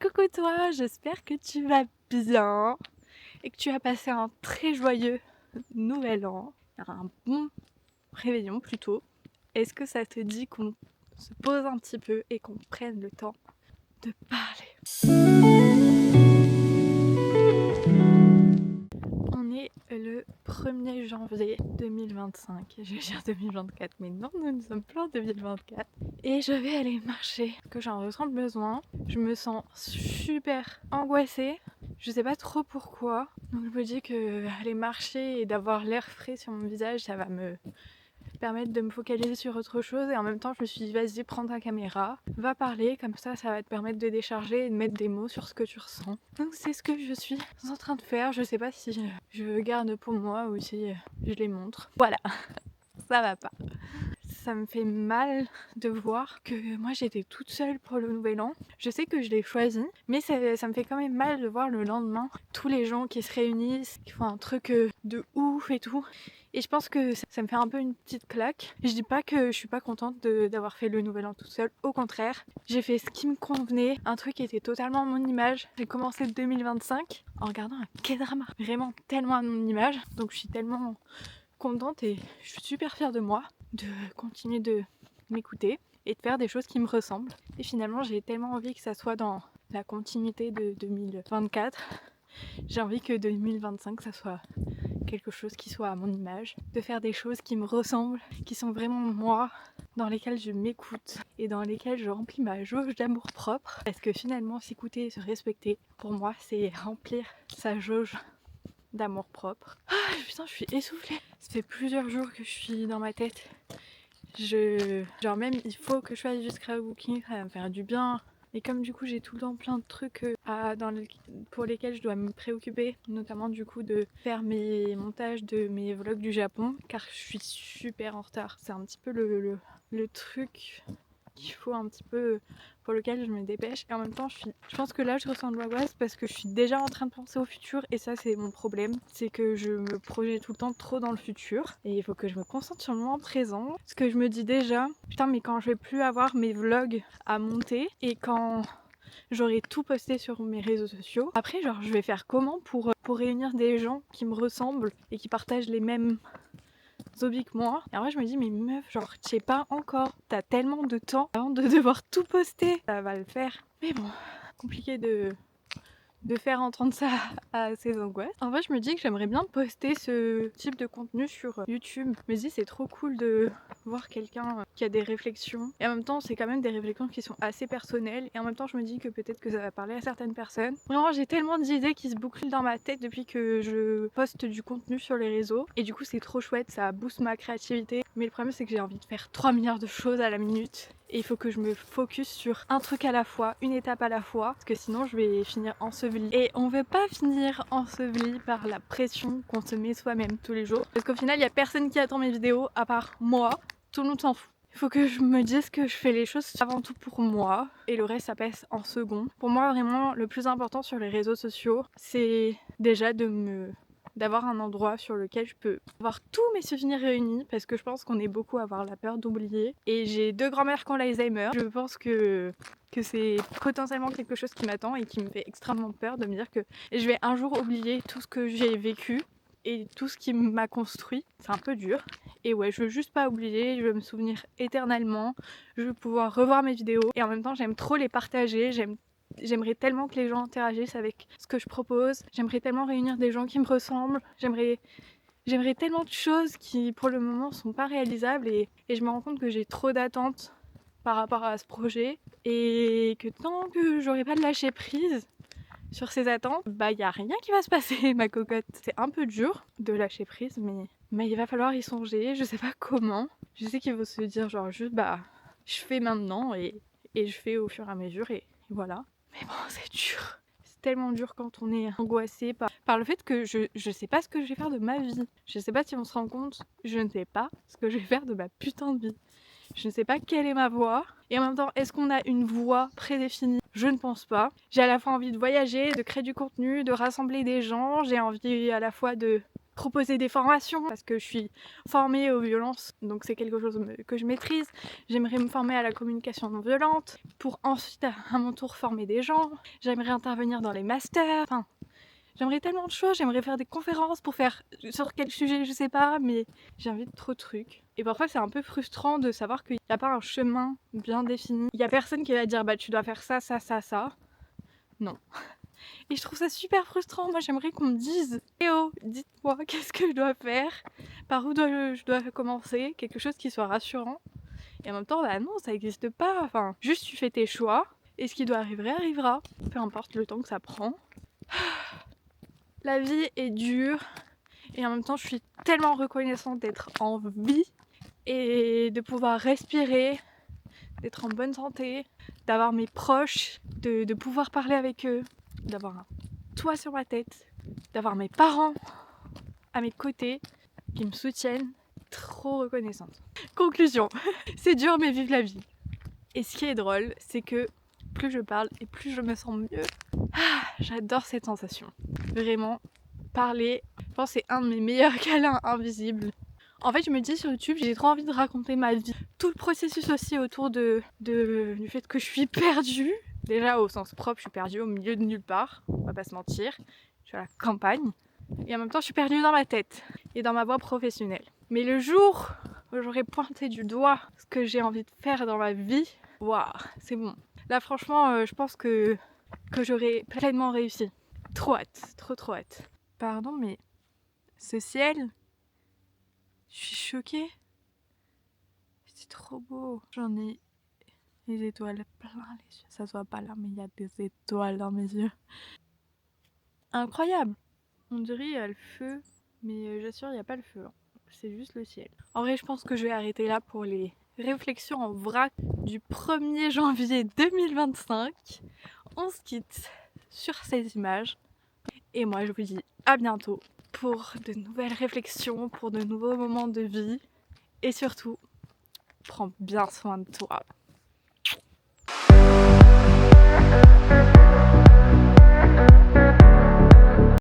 Coucou toi, j'espère que tu vas bien et que tu as passé un très joyeux nouvel an, un bon réveillon plutôt. Est-ce que ça te dit qu'on se pose un petit peu et qu'on prenne le temps de parler? On est le 1er janvier 2025, je vais dire 2024, mais non, nous ne sommes plus en 2024. Et je vais aller marcher, que j'en ressens besoin. Je me sens super angoissée, je sais pas trop pourquoi. Donc je me dis que aller marcher et d'avoir l'air frais sur mon visage, ça va me permettre de me focaliser sur autre chose. Et en même temps, je me suis dit, vas-y, prends ta caméra, va parler, comme ça va te permettre de décharger et de mettre des mots sur ce que tu ressens. Donc c'est ce que je suis en train de faire. Je sais pas si je garde pour moi ou si je les montre. Voilà, ça va pas. Ça me fait mal de voir que moi j'étais toute seule pour le nouvel an. Je sais que je l'ai choisi, mais ça me fait quand même mal de voir le lendemain tous les gens qui se réunissent, qui font un truc de ouf et tout. Et je pense que ça me fait un peu une petite claque. Je dis pas que je suis pas contente d'avoir fait le nouvel an toute seule, au contraire. J'ai fait ce qui me convenait, un truc qui était totalement à mon image. J'ai commencé 2025 en regardant un K-drama, vraiment tellement à mon image. Donc je suis tellement contente et je suis super fière de moi de continuer de m'écouter et de faire des choses qui me ressemblent. Et finalement, j'ai tellement envie que ça soit dans la continuité de 2024. J'ai envie que 2025, ça soit quelque chose qui soit à mon image, de faire des choses qui me ressemblent, qui sont vraiment moi, dans lesquelles je m'écoute et dans lesquelles je remplis ma jauge d'amour propre. Parce que finalement, s'écouter et se respecter, pour moi, c'est remplir sa jauge d'amour propre. Ah putain, je suis essoufflée. Ça fait plusieurs jours que je suis dans ma tête. Genre même, il faut que je fasse du scrapbooking, ça va me faire du bien. Et comme du coup j'ai tout le temps plein de trucs pour lesquels je dois me préoccuper, notamment du coup de faire mes montages de mes vlogs du Japon, car je suis super en retard. C'est un petit peu le truc qu'il faut un petit peu, pour lequel je me dépêche. Et en même temps, je pense que là je ressens de l'angoisse parce que je suis déjà en train de penser au futur, et ça c'est mon problème, c'est que je me projette tout le temps trop dans le futur et il faut que je me concentre sur le moment présent. Parce que je me dis déjà, putain, mais quand je vais plus avoir mes vlogs à monter et quand j'aurai tout posté sur mes réseaux sociaux, après genre je vais faire comment pour réunir des gens qui me ressemblent et qui partagent les mêmes hobbies que moi. Et en vrai je me dis, mais meuf, genre tu sais pas encore, t'as tellement de temps avant de devoir tout poster, ça va le faire. Mais bon, compliqué de faire entendre ça à ses angoisses. En vrai, je me dis que j'aimerais bien poster ce type de contenu sur YouTube. Je me dis c'est trop cool de voir quelqu'un qui a des réflexions. Et en même temps, c'est quand même des réflexions qui sont assez personnelles. Et en même temps, je me dis que peut-être que ça va parler à certaines personnes. Vraiment, j'ai tellement d'idées qui se bouclent dans ma tête depuis que je poste du contenu sur les réseaux. Et du coup, c'est trop chouette, ça booste ma créativité. Mais le problème, c'est que j'ai envie de faire 3 milliards de choses à la minute. Et il faut que je me focus sur un truc à la fois, une étape à la fois, parce que sinon je vais finir ensevelie. Et on veut pas finir ensevelie par la pression qu'on se met soi-même tous les jours. Parce qu'au final, il y a personne qui attend mes vidéos à part moi. Tout le monde s'en fout. Il faut que je me dise que je fais les choses avant tout pour moi et le reste ça passe en second. Pour moi, vraiment, le plus important sur les réseaux sociaux, c'est déjà d'avoir un endroit sur lequel je peux avoir tous mes souvenirs réunis, parce que je pense qu'on est beaucoup à avoir la peur d'oublier. Et j'ai 2 grands-mères qui ont l'Alzheimer. Je pense que c'est potentiellement quelque chose qui m'attend et qui me fait extrêmement peur, de me dire que je vais un jour oublier tout ce que j'ai vécu et tout ce qui m'a construit. C'est un peu dur. Et ouais, je veux juste pas oublier, je veux me souvenir éternellement, je veux pouvoir revoir mes vidéos et en même temps j'aime trop les partager, j'aimerais tellement que les gens interagissent avec ce que je propose. J'aimerais tellement réunir des gens qui me ressemblent. J'aimerais tellement de choses qui, pour le moment, sont pas réalisables. Et je me rends compte que j'ai trop d'attentes par rapport à ce projet. Et que tant que j'aurai pas de lâcher prise sur ces attentes, bah y a rien qui va se passer, ma cocotte. C'est un peu dur de lâcher prise, mais il va falloir y songer. Je sais pas comment. Je sais qu'il faut se dire genre juste bah je fais maintenant et je fais au fur et à mesure et voilà. Mais bon, c'est dur. C'est tellement dur quand on est angoissé par le fait que je sais pas ce que je vais faire de ma vie. Je sais pas si on se rend compte, je ne sais pas ce que je vais faire de ma putain de vie. Je ne sais pas quelle est ma voie. Et en même temps, est-ce qu'on a une voie prédéfinie? Je ne pense pas. J'ai à la fois envie de voyager, de créer du contenu, de rassembler des gens. J'ai envie à la fois de proposer des formations parce que je suis formée aux violences, donc c'est quelque chose que je maîtrise. J'aimerais me former à la communication non violente pour ensuite à mon tour former des gens. J'aimerais intervenir dans les masters, enfin j'aimerais tellement de choses, j'aimerais faire des conférences pour faire sur quel sujet je sais pas, mais j'ai envie de trop de trucs. Et parfois c'est un peu frustrant de savoir qu'il n'y a pas un chemin bien défini. Il y a personne qui va dire bah tu dois faire ça, ça, ça, ça. Non. Et je trouve ça super frustrant. Moi j'aimerais qu'on me dise eh oh, dites-moi qu'est-ce que je dois faire, par où je dois commencer, quelque chose qui soit rassurant. Et en même temps bah non, ça n'existe pas. Enfin, juste tu fais tes choix et ce qui doit arriver arrivera. Peu importe le temps que ça prend. La vie est dure et en même temps je suis tellement reconnaissante d'être en vie et de pouvoir respirer, d'être en bonne santé, d'avoir mes proches, de pouvoir parler avec eux, d'avoir un toit sur ma tête, d'avoir mes parents à mes côtés qui me soutiennent. Trop reconnaissante. Conclusion, c'est dur mais vive la vie. Et ce qui est drôle, c'est que plus je parle et plus je me sens mieux. J'adore cette sensation. Vraiment, parler, je pense que c'est un de mes meilleurs câlins invisibles. En fait, je me dis sur YouTube, j'ai trop envie de raconter ma vie. Tout le processus aussi autour du fait que je suis perdue. Déjà au sens propre, je suis perdue au milieu de nulle part, on va pas se mentir. Je suis à la campagne. Et en même temps, je suis perdue dans ma tête et dans ma voie professionnelle. Mais le jour où j'aurai pointé du doigt ce que j'ai envie de faire dans ma vie, waouh, c'est bon. Là, franchement, je pense que j'aurai pleinement réussi. Trop hâte, trop hâte. Pardon, mais ce ciel, je suis choquée. C'est trop beau. J'en ai les étoiles plein les yeux. Ça se voit pas là, mais il y a des étoiles dans mes yeux. Incroyable. On dirait il y a le feu, mais j'assure, il n'y a pas le feu. C'est juste le ciel. En vrai, je pense que je vais arrêter là pour les réflexions en vrac du 1er janvier 2025. On se quitte sur ces images. Et moi, je vous dis à bientôt pour de nouvelles réflexions, pour de nouveaux moments de vie. Et surtout, prends bien soin de toi.